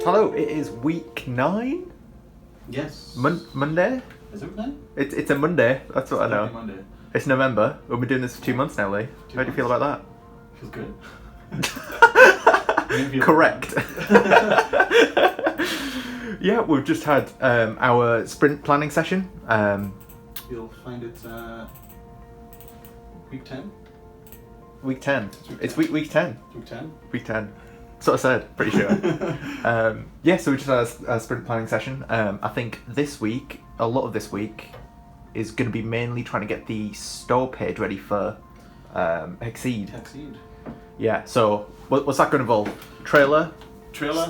Hello, it is week 9? Yes. Monday? Is it week 9? It's a Monday, that's what I know. Monday. It's November. We've been doing this for 2 months now, Lee. How do you feel about Feels good. that? Correct. Yeah, we've just had our sprint planning session. You'll find it week 10. Week 10. It's week 10. Week 10. Week 10. That's what I said, pretty sure. Yeah, so we just had a sprint planning session. I think a lot of this week is going to be mainly trying to get the store page ready for hexceed. Hexceed. Yeah, so what's that going to involve? Trailer,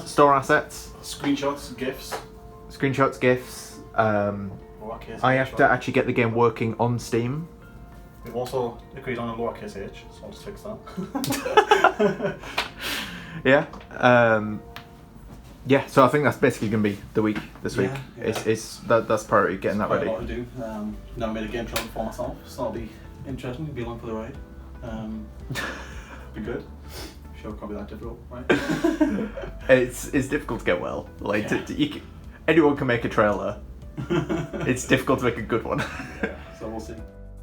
store assets, screenshots, GIFs. I have to actually get the game working on Steam. We've also agreed on a lowercase h, so I'll just fix that. Yeah. Yeah, so I think that's basically going to be the week this week. Yeah. That's priority, getting that ready. Quite a lot to do. Never made a game trailer for myself, so that'll be interesting. Be along for the ride. Be good. Sure, it can't be that difficult, right? It's difficult to get well. Like anyone can make a trailer. It's difficult to make a good one. Yeah, so we'll see.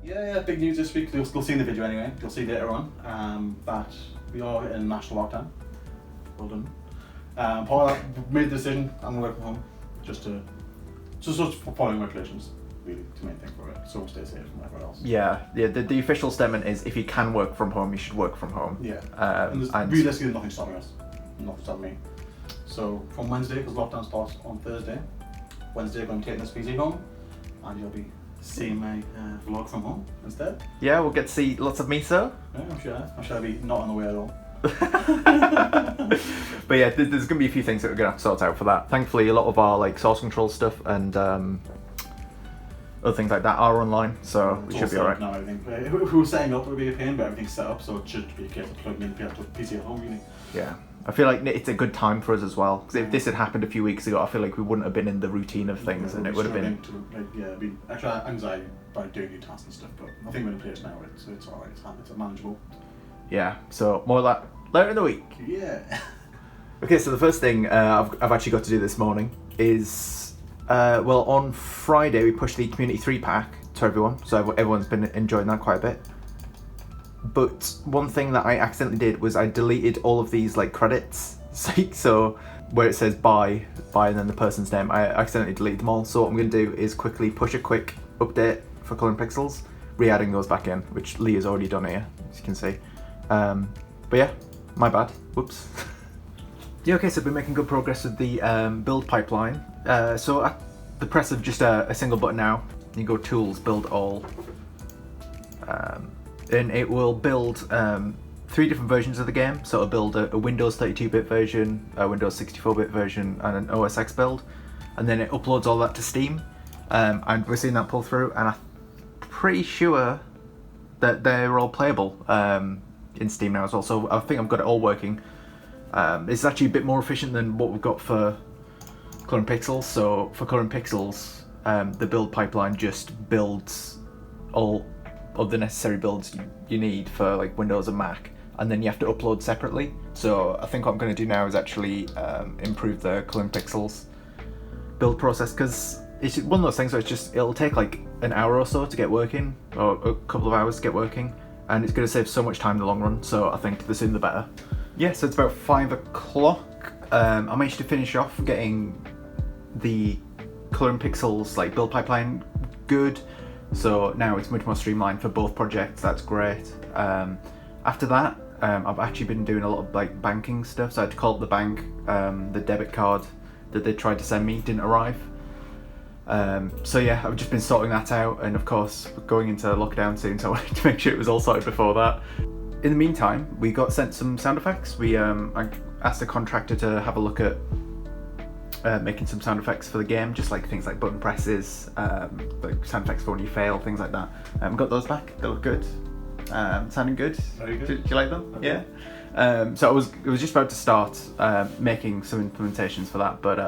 Yeah, big news this week. You'll see in the video anyway. You'll see later on that we are in national lockdown. Well done. Part of that, we made the decision. I'm gonna work from home just for following regulations. Really, the main thing for it. So we'll stay safe from everyone else. Yeah. The official statement is if you can work from home, you should work from home. Yeah. And there's realistically nothing stopping us. Nothing stopping me. So from Wednesday, because lockdown starts on Thursday. Wednesday, I'm going to take this PC home, and you'll be seeing my vlog from home instead. Yeah, we'll get to see lots of miso. Yeah, I'm sure I'll be not on the way at all. But yeah, there's going to be a few things that we're going to have to sort out for that. Thankfully, a lot of our source control stuff and other things like that are online, so we should be alright. Now, everything. If we were setting up, it would be a pain, but everything's set up, so it should be a case of plugging in the PC at home, really. Yeah. I feel like it's a good time for us as well, because if this had happened a few weeks ago, I feel like we wouldn't have been in the routine of things, and it would have been... actually anxiety by doing new tasks and stuff, but I think we're in a place now where it's alright, it's manageable. Yeah, so more of that later in the week. Yeah. Okay, so the first thing I've actually got to do this morning is, on Friday we pushed the Community 3 pack to everyone, so everyone's been enjoying that quite a bit. But one thing that I accidentally did was I deleted all of these credits. So where it says buy and then the person's name, I accidentally deleted them all. So what I'm going to do is quickly push a quick update for Colour and Pixels, re-adding those back in, which Lee has already done here, as you can see. But yeah, my bad. Whoops. Yeah, okay, so we've been making good progress with the build pipeline. So at the press of just a single button now, you go Tools, Build All. And it will build 3 different versions of the game. So it'll build a Windows 32-bit version, a Windows 64-bit version, and an OS X build. And then it uploads all that to Steam. And we're seeing that pull through, and I'm pretty sure that they're all playable in Steam now as well. So I think I've got it all working. It's actually a bit more efficient than what we've got for Colour and Pixels. So for Colour and Pixels, the build pipeline just builds all of the necessary builds you need for Windows and Mac, and then you have to upload separately. So I think what I'm going to do now is actually improve the Colour and Pixels build process, because it's one of those things where it'll take an hour or so to get working, or a couple of hours to get working, and it's going to save so much time in the long run. So I think the sooner the better. Yeah, so it's about 5 o'clock. I managed to finish off getting the Colour and Pixels build pipeline good. So now it's much more streamlined for both projects. That's great. After that, I've actually been doing a lot of banking stuff. So I had to call up the bank. The debit card that they tried to send me didn't arrive. So yeah, I've just been sorting that out, and of course we're going into lockdown soon, so I wanted to make sure it was all sorted before that. In the meantime, we got sent some sound effects. I asked a contractor to have a look at making some sound effects for the game, just things like button presses, sound effects for when you fail, things like that. Got those back. They look good. Sounding good. Very good. Do you like them? Okay. Yeah. So I was just about to start making some implementations for that, but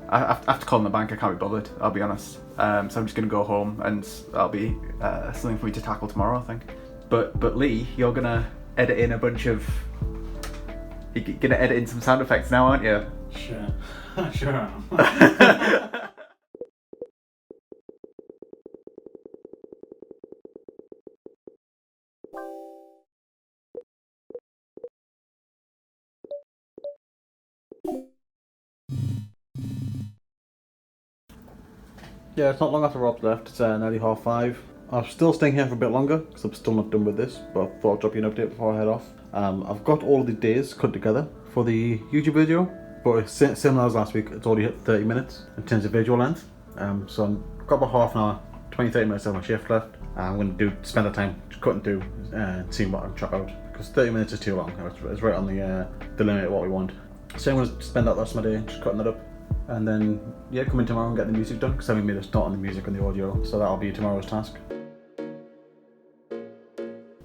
after calling the bank, I can't be bothered. I'll be honest. So I'm just gonna go home, and I'll be something for me to tackle tomorrow, I think. But Lee, you're gonna edit in a bunch of You're gonna edit in some sound effects now, aren't you? Sure. Sure am. Yeah, it's not long after Rob's left. It's nearly 5:30. I'm still staying here for a bit longer because I'm still not done with this, but I thought I'd drop you an update before I head off. I've got all of the days cut together for the YouTube video, but it's similar as last week. It's already hit 30 minutes in terms of visual length. So I've got about half an hour, 20-30 minutes of my shift left. I'm going to spend the time cutting through and seeing what I can chop out, because 30 minutes is too long. It's right on the limit of what we want. So I'm going to spend that the rest of my day just cutting that up. And then, yeah, come in tomorrow and get the music done, because I haven't made a start on the music and the audio, so that'll be tomorrow's task.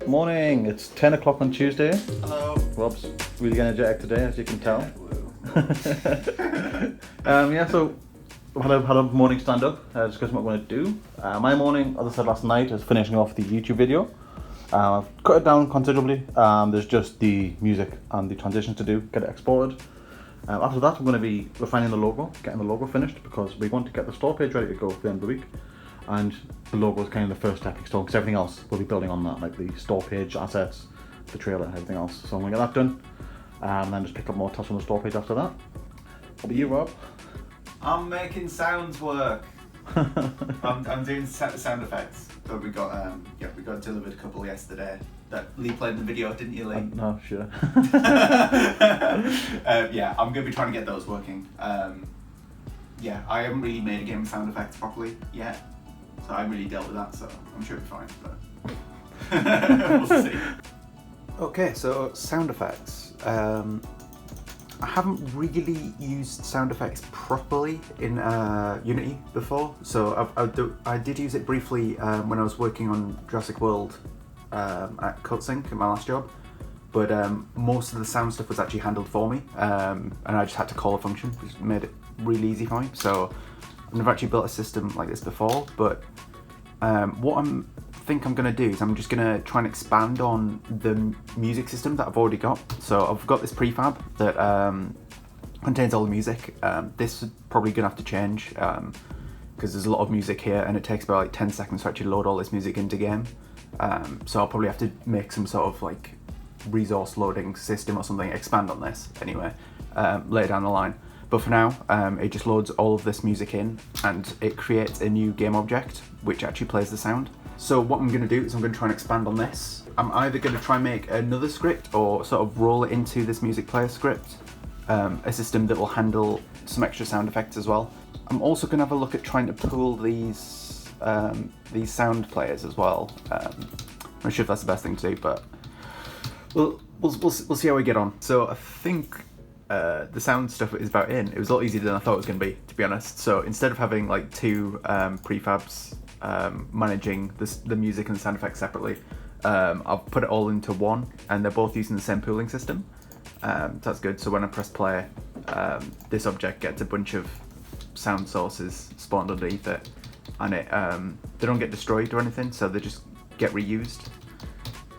Morning, it's 10 o'clock on Tuesday. Hello. Rob's really energetic today, as you can tell. Yeah, so I've had a morning stand up, discussing what I'm going to do. My morning, as I said last night, is finishing off the YouTube video. I've cut it down considerably. There's just the music and the transitions to do, get it exported. After that, I'm going to be refining the logo, getting the logo finished, because we want to get the store page ready to go for the end of the week. And the logo is kind of the first stepping stone, because everything else will be building on that, like the store page, assets, the trailer, and everything else. So I'm going to get that done, and then just pick up more tasks on the store page after that. What about you, Rob? I'm making sounds work. I'm doing sound effects. So we got delivered a couple yesterday. That Lee played in the video, didn't you, Lee? No, sure. Yeah, I'm going to be trying to get those working. Yeah, I haven't really made a game with sound effects properly yet, so I haven't really dealt with that, so I'm sure it'll be fine, but we'll see. Okay, so sound effects. I haven't really used sound effects properly in Unity before, so I did use it briefly when I was working on Jurassic World at CodeSync at my last job, but most of the sound stuff was actually handled for me, and I just had to call a function, which made it really easy for me. So I've never actually built a system like this before, but what I think I'm going to do is I'm just going to try and expand on the music system that I've already got. So I've got this prefab that contains all the music. This is probably going to have to change because there's a lot of music here, and it takes about like 10 seconds to actually load all this music into game. So I'll probably have to make some sort of like resource loading system or something, expand on this anyway, later down the line. But for now, it just loads all of this music in, and it creates a new game object which actually plays the sound. So what I'm going to do is I'm going to try and expand on this. I'm either going to try and make another script or sort of roll it into this music player script, a system that will handle some extra sound effects as well. I'm also going to have a look at trying to pool these sound players as well. I'm not sure if that's the best thing to do, but we'll see how we get on. So I think the sound stuff is about in. It was a lot easier than I thought it was going to be honest. So instead of having like two prefabs managing the music and the sound effects separately, I've put it all into one, and they're both using the same pooling system. So that's good. So when I press play, this object gets a bunch of sound sources spawned underneath it, and they don't get destroyed or anything, so they just get reused.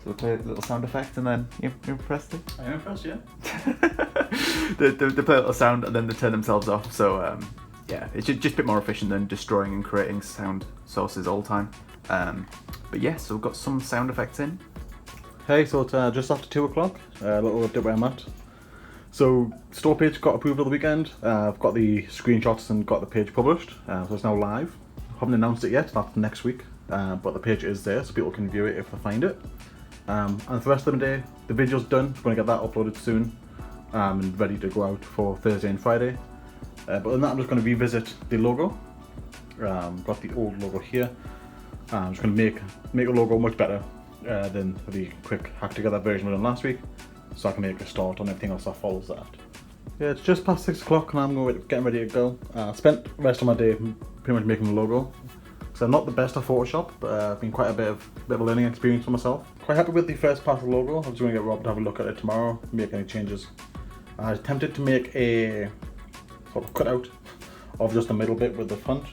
So play a little sound effect, and then you're impressed. I am impressed, yeah. they play a little sound and then they turn themselves off. So yeah, it's just a bit more efficient than destroying and creating sound sources all the time. But yeah, so we've got some sound effects in. Hey, so it's just after 2 o'clock, a little update where I'm at. So, store page got approved over the weekend. I've got the screenshots and got the page published, so it's now live. Haven't announced it yet, that's next week, but the page is there so people can view it if they find it. And for the rest of the day, the video's done. We're going to get that uploaded soon and ready to go out for Thursday and Friday. But other than that, I'm just going to revisit the logo. Got the old logo here. I'm just going to make the logo much better than the quick hack together version we done last week, so I can make a start on everything else that follows that. Yeah, it's just past 6 o'clock and I'm getting ready to go. I spent the rest of my day pretty much making the logo. So I'm not the best at Photoshop, but it's been quite a bit of a learning experience for myself. Quite happy with the first part of the logo. I'm just going to get Rob to have a look at it tomorrow, make any changes. I attempted to make a sort of cutout of just the middle bit with the front.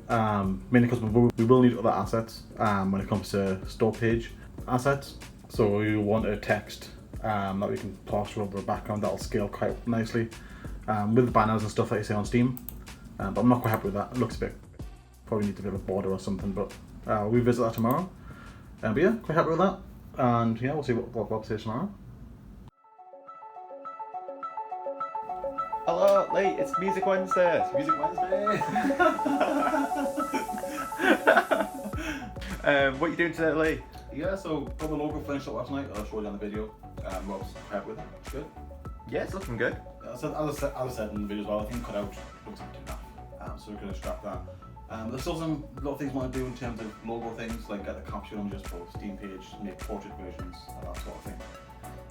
Mainly because we will need other assets when it comes to store page assets. So you want a text that we can plaster over a background that'll scale quite nicely with banners and stuff like you say on Steam. But I'm not quite happy with that. It looks a bit, probably needs a bit of a border or something, but we'll revisit that tomorrow. But yeah, quite happy with that. And yeah, we'll see what Bob says tomorrow. Hello, Lee, it's Music Wednesday. It's Music Wednesday! What are you doing today, Lee? Yeah, so got the logo finished up last night. I'll show you on the video. Rob's happy with it. It's good. Yeah, it's looking good. As I said in the video as well, I think cut out looks like 2.5. So we're going to scrap that. There's still a lot of things I want to do in terms of logo things, like get the caption on just for Steam page, make portrait versions, and that sort of thing.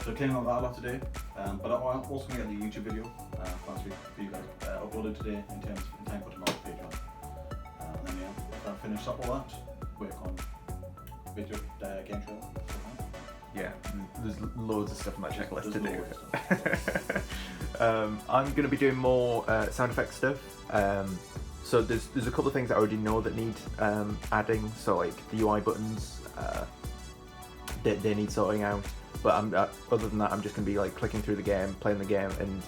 So cleaning on that a lot today, but I'm also going to get the YouTube video last week for you guys uploaded today in time for tomorrow's Patreon. And then yeah, if I finish up all that, work on video game trailer. Yeah, there's loads of stuff on that checklist to do. Stuff. I'm going to be doing more sound effect stuff. So there's a couple of things that I already know that need adding. So like the UI buttons, they need sorting out. But other than that, I'm just going to be like clicking through the game, playing the game, and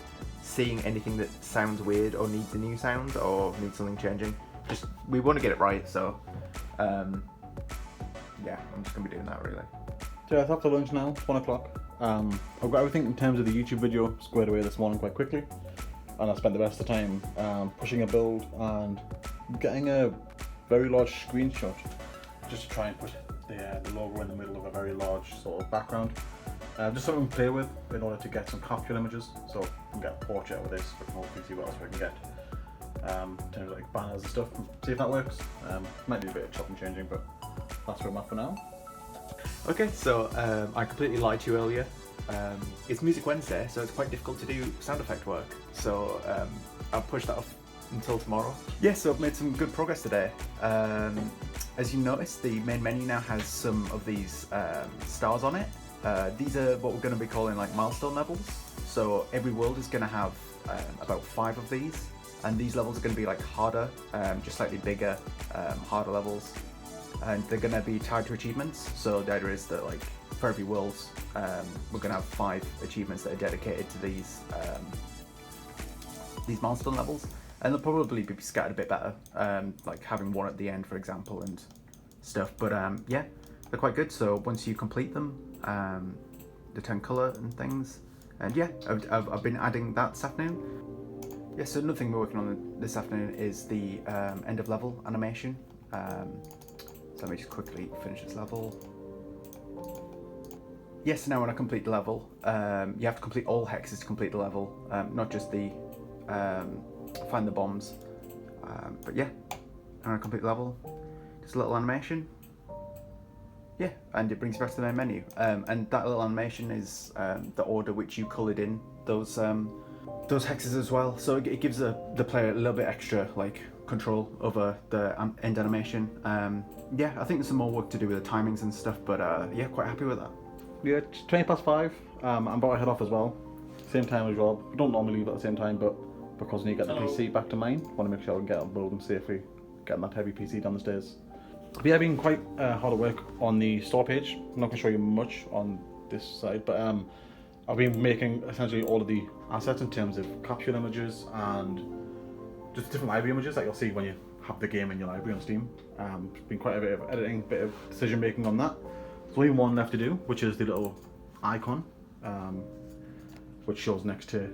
seeing anything that sounds weird or needs a new sound or needs something changing. We want to get it right, so yeah, I'm just going to be doing that really. So it's after lunch now, it's 1 o'clock. I've got everything in terms of the YouTube video squared away this morning quite quickly. And I spent the rest of the time pushing a build and getting a very large screenshot just to try and put the logo in the middle of a very large sort of background. Just something to play with in order to get some capture images, so we can get a portrait out of this, we can hopefully see what else we can get in terms of like banners and stuff, see if that works. Might be a bit of chopping and changing, but that's where I'm at for now. Okay, so I completely lied to you earlier. It's Music Wednesday, so it's quite difficult to do sound effect work. So I'll push that off until tomorrow. Yeah, so I've made some good progress today. As you notice, the main menu now has some of these stars on it. These are what we're going to be calling like milestone levels. So every world is going to have about 5 of these, and these levels are going to be like harder, just slightly bigger, harder levels. And they're going to be tied to achievements. So the idea is that like for every world, we're going to have 5 achievements that are dedicated to these milestone levels, and they'll probably be scattered a bit better, like having one at the end, for example, and stuff. But yeah, they're quite good. So once you complete them, they turn colour and things. And yeah, I've been adding that this afternoon. Yeah, so another thing we're working on this afternoon is the end of level animation. So let me just quickly finish this level. Yes, now when I complete the level, you have to complete all hexes to complete the level, not just the find the bombs. But yeah, when I complete the level, just a little animation. Yeah, and it brings you back to the main menu. And that little animation is the order which you coloured in those hexes as well. So it gives the player a little bit extra like control over the end animation. Yeah, I think there's some more work to do with the timings and stuff, but yeah, quite happy with that. Yeah, it's 5:20. I'm about to head off as well. Same time as Rob. We don't normally leave at the same time, but because I need to get the PC back to mine, want to make sure I can get it building safely, getting that heavy PC down the stairs. But yeah, I've been quite hard at work on the store page. I'm not going to show you much on this side, but I've been making essentially all of the assets in terms of capture images and just different library images that you'll see when you have the game in your library on Steam. It's been quite a bit of editing, bit of decision making on that. There's only one left to do, which is the little icon, which shows next to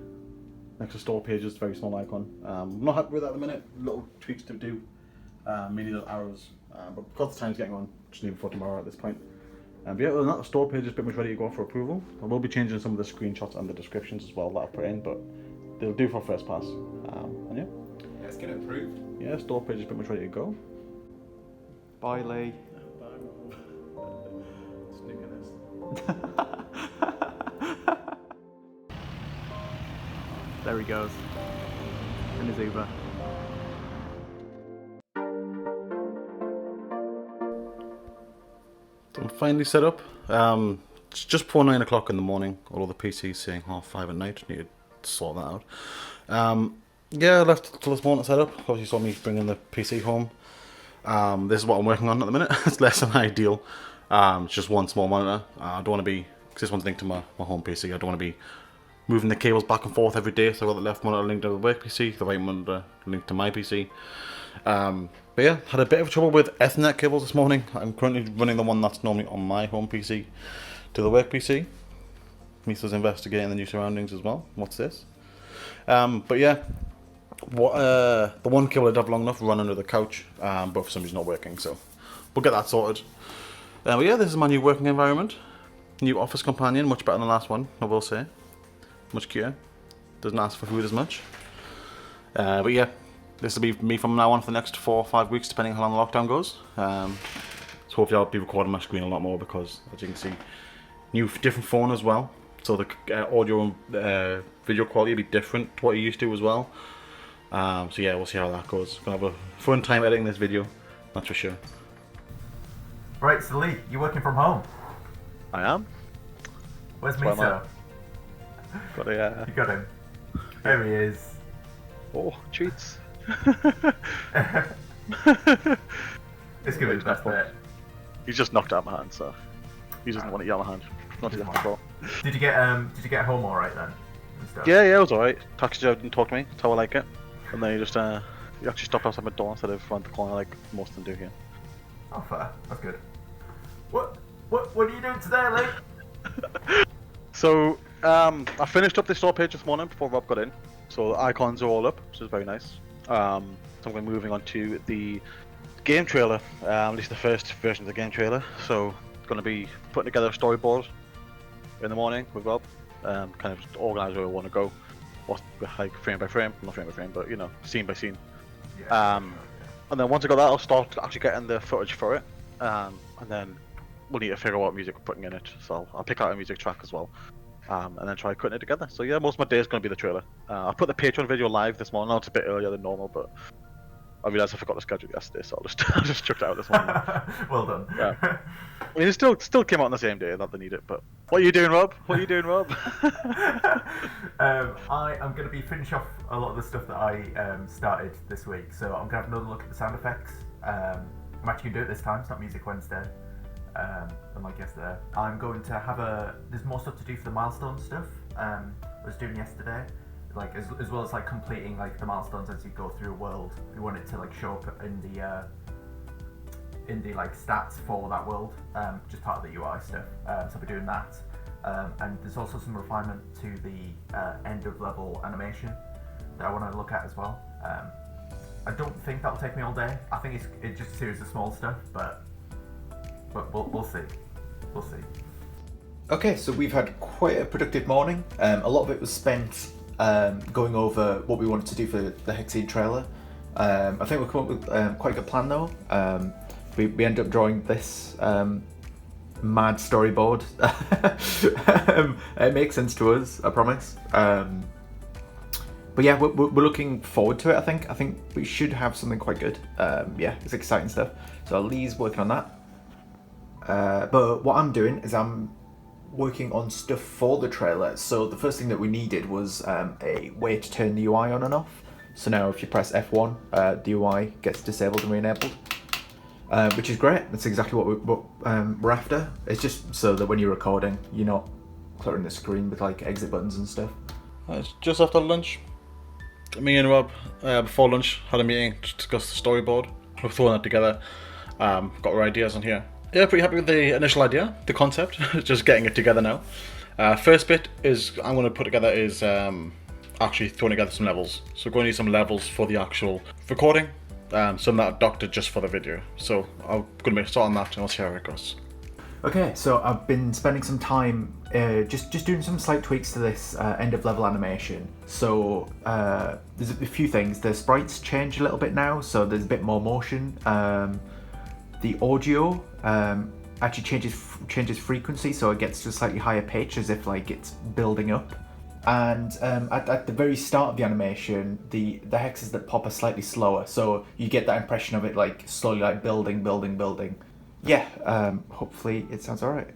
store pages, very small icon. I'm not happy with that at the minute, little tweaks to do, mainly little arrows, but because the time's getting on, just leave it for tomorrow at this point. But yeah, other than that, the store page is pretty much ready to go for approval. I will be changing some of the screenshots and the descriptions as well that I've put in, but they'll do for first pass. And yeah. Let's get it approved. Yeah, store page is pretty much ready to go. Bye, Lee. There he goes, in his Uber. I'm finally set up. It's just before 9 o'clock in the morning, although the PC's saying 5:30 at night. Need to sort that out. Yeah, I left till this morning set up. Obviously, you saw me bringing the PC home. This is what I'm working on at the minute. It's less than ideal. It's just one small monitor. I don't want to be because this one's linked to my home PC. I don't want to be moving the cables back and forth every day, so I've got the left monitor linked to the work PC, the right monitor linked to my PC. But yeah, had a bit of trouble with Ethernet cables this morning. I'm currently running the one that's normally on my home PC to the work PC. Misa's investigating the new surroundings as well. What's this? But yeah, the one cable I did have long enough run under the couch, but for some reason not working, so we'll get that sorted. But yeah, this is my new working environment. New office companion, much better than the last one, I will say. Much cuter. Doesn't ask for food as much. But yeah, this will be me from now on for the next 4 or 5 weeks, depending on how long the lockdown goes. So hopefully I'll be recording my screen a lot more because, as you can see, different phone as well. So the audio and video quality will be different to what you're used to as well. So yeah, we'll see how that goes. Gonna have a fun time editing this video, that's for sure. Right, so Lee, you're working from home. I am. Where's That's Misa? Got a, You got him. There he is. oh, treats. It's gonna be the best bit. He's just knocked out my hand, so he doesn't want to eat out my hand. Not to before. Did you get home all right then? And stuff? Yeah, it was alright. Taxi driver didn't talk to me. That's how I like it. And then he actually stopped outside my door instead of around the corner like most of them do here. Oh, fair. That's good. What are you doing today, Lee? So I finished up the store page this morning before Rob got in. So the icons are all up, which is very nice. So I'm going to be moving on to the game trailer, at least the first version of the game trailer. So going to be putting together a storyboard in the morning with Rob, kind of just organise where we want to go, what, like frame by frame, not frame by frame, but you know, scene by scene. Yeah, And then once I got that, I'll start actually getting the footage for it, and then we'll need to figure out what music we're putting in it. So I'll pick out a music track as well, and then try putting it together. So yeah, most of my day is going to be the trailer. I put the Patreon video live this morning. I know it's a bit earlier than normal, but I realised I forgot to schedule it yesterday, so I just chucked it out this morning. Well done. Yeah. I mean, it still came out on the same day that they need it, but... What are you doing, Rob? What are you doing, Rob? I am going to be finishing off a lot of the stuff that I started this week, so I'm going to have another look at the sound effects. I'm actually going to do it this time, it's not Music Wednesday, unlike yesterday. I'm going to have there's more stuff to do for the milestone stuff I was doing yesterday, like as well as like completing like the milestones as you go through a world. We want it to like show up in the like stats for that world, just part of the UI stuff. So we're doing that, and there's also some refinement to the end of level animation that I want to look at as well. I don't think that'll take me all day. I think it's just a series of small stuff, but we'll see. We'll see. Okay, so we've had quite a productive morning. A lot of it was spent going over what we wanted to do for the Hexceed trailer. I think we've come up with quite a good plan though. We ended up drawing this mad storyboard. It makes sense to us, I promise. But yeah, we're looking forward to it. I think we should have something quite good. Yeah, it's exciting stuff. So Lee's working on that. But what I'm doing is I'm working on stuff for the trailer. So the first thing that we needed was a way to turn the UI on and off. So now if you press F1, the UI gets disabled and re-enabled. Which is great. That's exactly what we're after. It's just so that when you're recording, you're not cluttering the screen with like exit buttons and stuff. It's just after lunch. Me and Rob, before lunch, had a meeting to discuss the storyboard. We're throwing that together. Got our ideas on here. Yeah, pretty happy with the initial idea, the concept. Just getting it together now. First bit is I'm going to put together is actually throwing together some levels. So we're going to need some levels for the actual recording. Some that are doctored just for the video. So I'm going to start on that and I'll see how it goes. Okay, so I've been spending some time just doing some slight tweaks to this end of level animation. So there's a few things. The sprites change a little bit now, so there's a bit more motion. The audio actually changes frequency, so it gets to a slightly higher pitch, as if like it's building up. And at the very start of the animation, the hexes that pop are slightly slower, so you get that impression of it like slowly like building. Yeah, hopefully it sounds alright.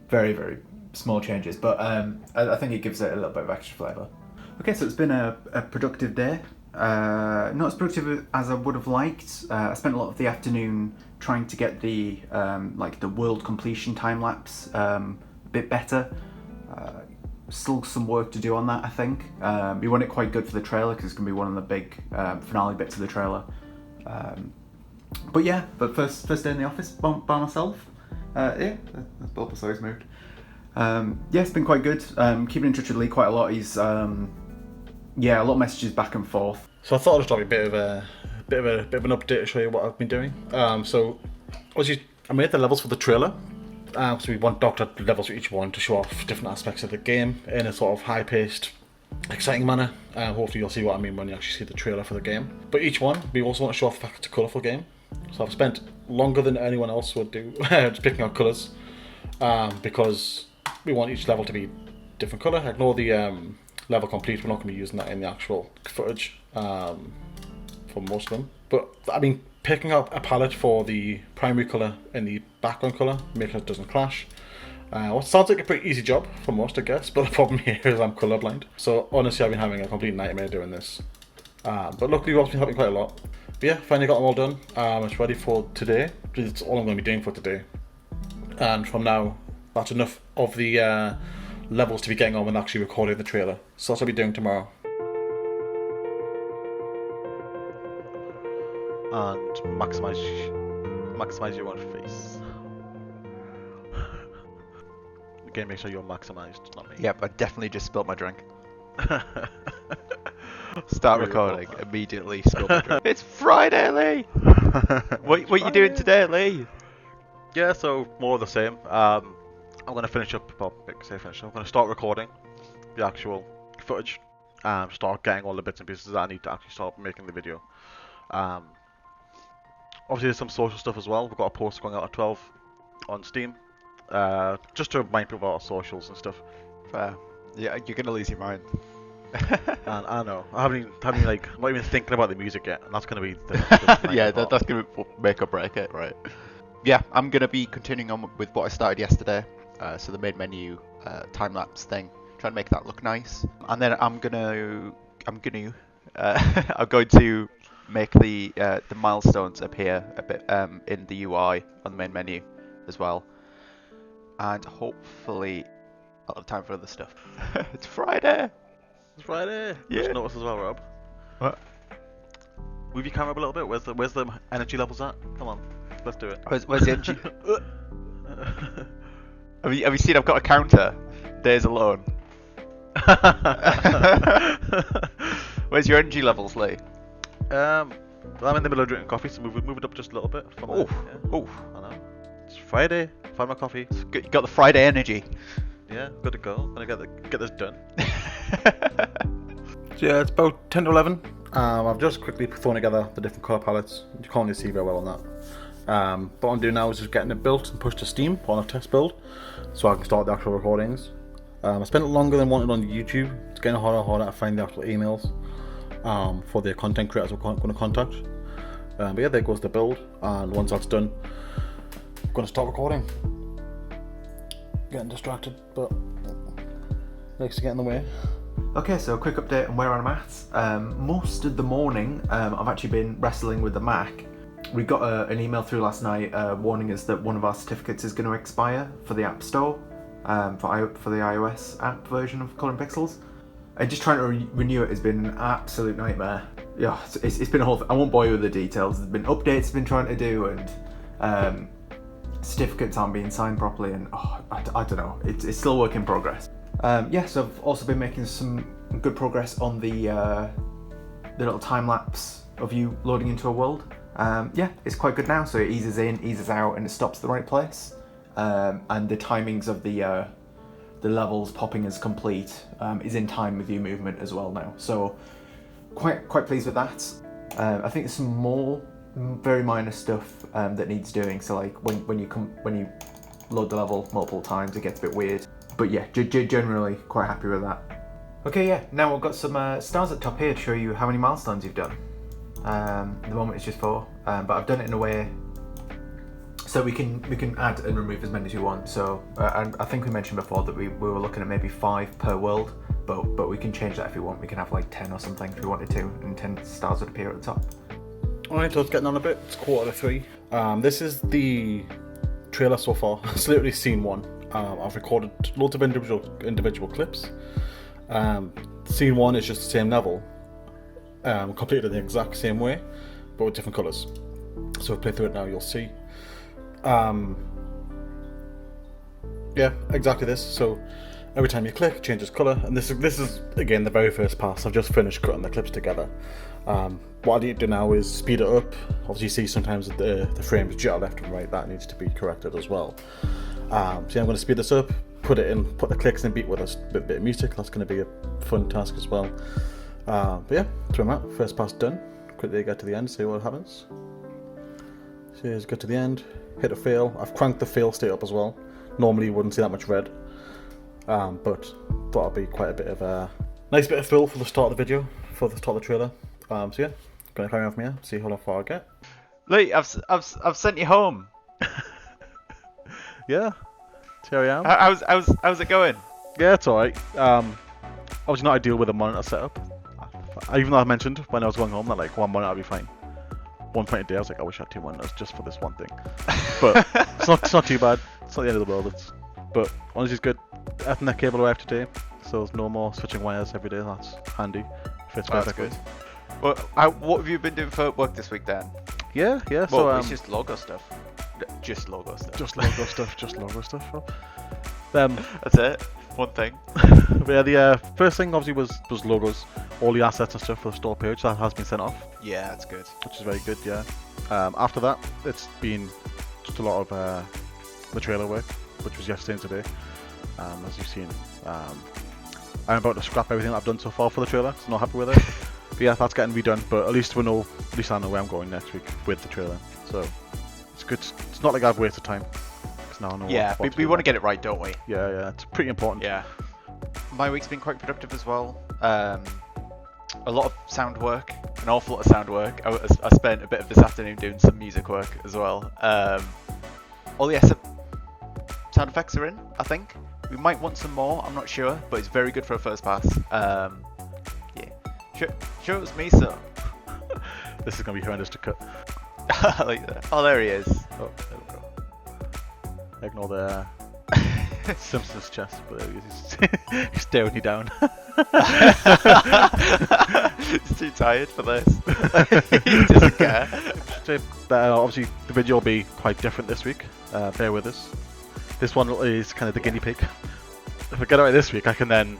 Very, very small changes, but I think it gives it a little bit of extra flavour. Okay, so it's been a productive day. Not as productive as I would have liked. I spent a lot of the afternoon trying to get the like the world completion time lapse a bit better. Still some work to do on that, I think. We want it quite good for the trailer because it's going to be one of the big finale bits of the trailer. But yeah, first day in the office by myself. Yeah, that's Bulbasaur's moved. Yeah, it's been quite good. Keeping in touch with Lee quite a lot. He's yeah, a lot of messages back and forth. So I thought I'd just drop you a bit of an update to show you what I've been doing. So obviously I made the levels for the trailer. So we want doctored levels for each one to show off different aspects of the game in a sort of high-paced, exciting manner. Hopefully you'll see what I mean when you actually see the trailer for the game. But each one, we also want to show off the fact it's a colourful game. So I've spent longer than anyone else would do just picking out colours, because we want each level to be different colour. Ignore the level complete, we're not going to be using that in the actual footage for most of them. But I mean, picking up a palette for the primary colour and the background colour, making sure it doesn't clash. What sounds like a pretty easy job for most, I guess, but the problem here is I'm colourblind. So honestly, I've been having a complete nightmare doing this. But luckily, Rob's been helping quite a lot. But yeah, finally got them all done. It's ready for today. It's all I'm going to be doing for today. And from now, that's enough of the levels to be getting on with actually recording the trailer. So that's what I'll be doing tomorrow. And maximize your own face. Again, make sure you're maximized, not me. Yep, I definitely just spilled my drink. Start Really recording, immediately spill my drink. It's Friday, Lee! What you doing today, Lee? Yeah, so more of the same. I'm going to finish up, well, I'm going to start recording the actual footage. Start getting all the bits and pieces that I need to actually start making the video. Obviously there's some social stuff as well. We've got a post going out at 12 on Steam. Just to remind people about our socials and stuff. Fair. Yeah, you're gonna lose your mind. And I know. I haven't like, I'm not even thinking about the music yet, and that's gonna be the yeah, that's gonna make or break it, right? Yeah, I'm gonna be continuing on with what I started yesterday. So the main menu, time lapse thing, trying to make that look nice, and then I'm going to make the milestones appear a bit in the UI on the main menu as well, and hopefully I'll have time for other stuff. It's Friday. It's Friday. Yeah. Just noticed as well, Rob. What? Move your camera up a little bit. Where's the energy levels at? Come on, let's do it. Where's the energy? have you seen? I've got a counter. Days alone. Where's your energy levels, Lee? I'm in the middle of drinking coffee, so move it up just a little bit. From there. Yeah. Oof. I know. It's Friday. Find my coffee. You got the Friday energy. Yeah, good to go. Gonna get this done. So yeah, it's about 10 to 11. I've just quickly thrown together the different colour palettes. You can't really see very well on that. What I'm doing now is just getting it built and pushed to Steam on a test build, so I can start the actual recordings. I spent longer than wanted on YouTube. It's getting harder and harder to find the actual emails for the content creators we're going to contact. But yeah, there goes the build, and once that's done, I'm going to start recording. Getting distracted, but likes to get in the way. Okay, so a quick update on where I'm at. Most of the morning, I've actually been wrestling with the Mac. We got an email through last night warning us that one of our certificates is going to expire for the App Store, for the iOS app version of Colouring Pixels. And just trying to renew it has been an absolute nightmare. Yeah, it's been a whole. I won't bore you with the details. There's been updates I've been trying to do, and certificates aren't being signed properly, and I don't know. It's still a work in progress. Yes, I've also been making some good progress on the little time lapse of you loading into a world. Yeah, it's quite good now. So it eases in, eases out, and it stops at the right place. And the timings of the levels popping as complete is in time with your movement as well now. So quite pleased with that. I think there's some more very minor stuff that needs doing. So like when you load the level multiple times, it gets a bit weird. But yeah, generally quite happy with that. Okay, yeah. Now I've got some stars at the top here to show you how many milestones you've done. At the moment it's just 4, but I've done it in a way so we can add and remove as many as you want. So and I think we mentioned before that we were looking at maybe 5 per world, but we can change that if we want. We can have like 10 or something if we wanted to, and 10 stars would appear at the top. Alright, so it's getting on a bit. It's 2:45. This is the trailer so far. It's literally scene 1. I've recorded loads of individual clips. Scene 1 is just the same level, completed in the exact same way, but with different colours. So if we play through it now, you'll see. Yeah, exactly this. So every time you click, it changes colour, and this is again the very first pass. I've just finished cutting the clips together. What I need to do now is speed it up. Obviously, you see sometimes the frames jitter left and right. That needs to be corrected as well. So yeah, I'm going to speed this up, put the clicks and beat with a bit of music. That's going to be a fun task as well. But yeah, throw them out. First pass done. Quickly get to the end, see what happens. So here's get to the end, hit a fail. I've cranked the fail state up as well. Normally you wouldn't see that much red, but thought it'd be quite a bit of a nice bit of fill for the start of the video, for the start of the trailer. So yeah, gonna carry on from here, see how far I get. Lee, I've sent you home. Yeah, here I am. How's it going? Yeah, it's alright. Obviously not ideal with a monitor setup. Even though I mentioned when I was going home that like one monitor would be fine. One point a day, I was like, I wish I had 2 monitors just for this one thing. But it's not too bad. It's not the end of the world. But honestly, it's good. Ethernet cable arrived today, so there's no more switching wires every day. That's handy. Fits That's perfectly. good. Well, what have you been doing for work this week then? Yeah. Well, So it's just logo stuff. Just logo stuff. just logo stuff. Just logo stuff. That's it. One thing. But yeah, the first thing obviously was logos, all the assets and stuff for the store page. That has been sent off, Yeah, that's good. which is very good. Yeah. After that, it's been just a lot of the trailer work, which was yesterday and today. As you've seen, I'm about to scrap everything that I've done so far for the trailer. So I'm not happy with it. But yeah, that's getting redone. But at least I know where I'm going next week with the trailer. So it's good. It's not like I've wasted time. 'Cause now I know Yeah, what we want to get it right, don't we? Yeah, it's pretty important. Yeah. My week's been quite productive as well. A lot of sound work, an awful lot of sound work. I spent a bit of this afternoon doing some music work as well. All the sound effects are in, I think. We might want some more, I'm not sure, but it's very good for a first pass. Yeah. Sure it was me, so. This is gonna be horrendous to cut. I like that. Oh, there he is. Oh, there we go. Ignore the Simpsons chest, but there he is. He's staring you down. He's too tired for this. He doesn't care. So, obviously, the video will be quite different this week. Bear with us. This one is kind of the guinea pig. If I get it right this week, I can then,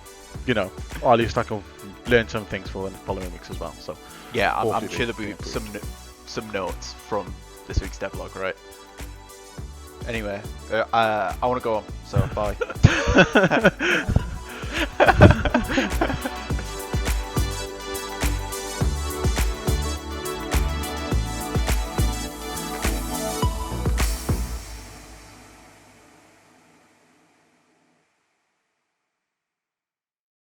or at least I can learn some things for the following weeks as well. So Yeah, I'm hopefully sure there'll be improved. some notes from this week's devlog, right? Anyway, I want to go on, so bye.